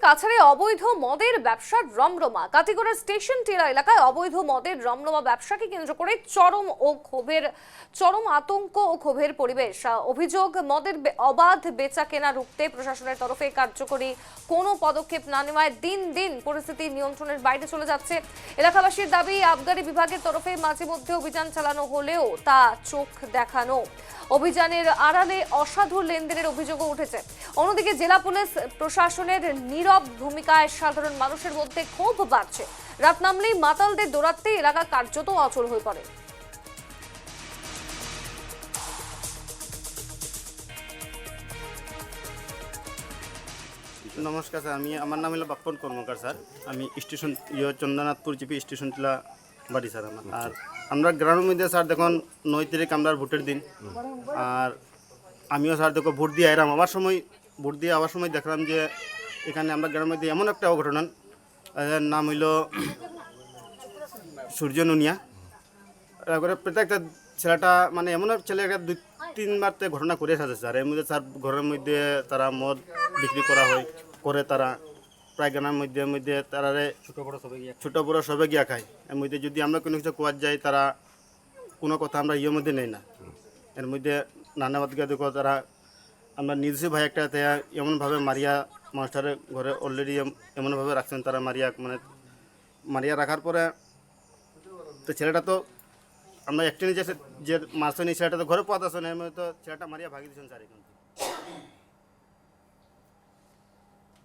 কাছাড়ে অবৈধ মদের ব্যবসার রমরমা। কাটিগড়ার স্টেশন টিলা এলাকায় অবৈধ মদের রমরমা ব্যবসাকে কেন্দ্র করে চরম আতঙ্ক ও ক্ষোভের পরিবেশ। অভিযোগ, মদের অবাধ বেচা কেনা রুখতে প্রশাসনের তরফে কার্যকরী কোনো পদক্ষেপ না নেওয়ায় দিন দিন পরিস্থিতি নিয়ন্ত্রণের বাইরে চলে যাচ্ছে। এলাকাবাসীর দাবি, আবগারি বিভাগের তরফে মাঝে মধ্যে অভিযান চালানো হলেও তা চোখ দেখানো। অভিযানের আড়ালে অসাধু লেনদেনের অভিযোগও উঠেছে। অন্যদিকে জেলা পুলিশ প্রশাসনের নীরব ভূমিকায় সাধারণ মানুষের মধ্যে ক্ষোভ বাড়ছে। রাত নামলেই মাতালদের দৌরাত্মে এলাকা কার্যত অচল হয়ে পড়ে। নমস্কার স্যার, আমার নাম হলো বাপ্পন কর্মকার স্যার। আমি স্টেশন চন্দ্রনাথপুর জিপি স্টেশন টিলা বাড়ি স্যার আমার। আর আমরা গ্রামের মধ্যে স্যার দেখুন 9 তারিখ আমরা ভোটের দিন, আর আমিও স্যার দেখো ভোট দিয়ে আইলাম। ভোট দিয়ে আবার সময় দেখলাম যে এখানে আমরা গ্রামের মধ্যে এমন একটা অঘটনা, এর নাম হইল সূর্য নুনিয়া। তারপরে প্রত্যেকটা ছেলেটা মানে এমন ছেলে একটা 2-3 বার ঘটনা করে এসেছে স্যার। এর মধ্যে স্যার ঘরের মধ্যে তারা মদ বিক্রি করা করে তারা প্রায় গ্রামের মধ্যে তারা ছোটো বড়ো সবে গিয়া খায়। এর মধ্যে যদি আমরা কোনো কিছু কোয়ার যাই তারা কোনো কথা আমরা মধ্যে নেই না। এর মধ্যে নানাবাদ গিয়া দেখো তারা আমরা নিজে ভাই একটা এমনভাবে মারিয়া মানুষটারে ঘরে অলরেডি এমনভাবে রাখছেন তারা মারিয়া রাখার পরে তো ছেলেটা তো আমরা একটা নিজে যে মারছেন এই ছেলেটা তো ঘরে পাওয়া আসে না, এর মধ্যে তো ছেলেটা মারিয়া ভাগি দিয়েছেন স্যার। এখন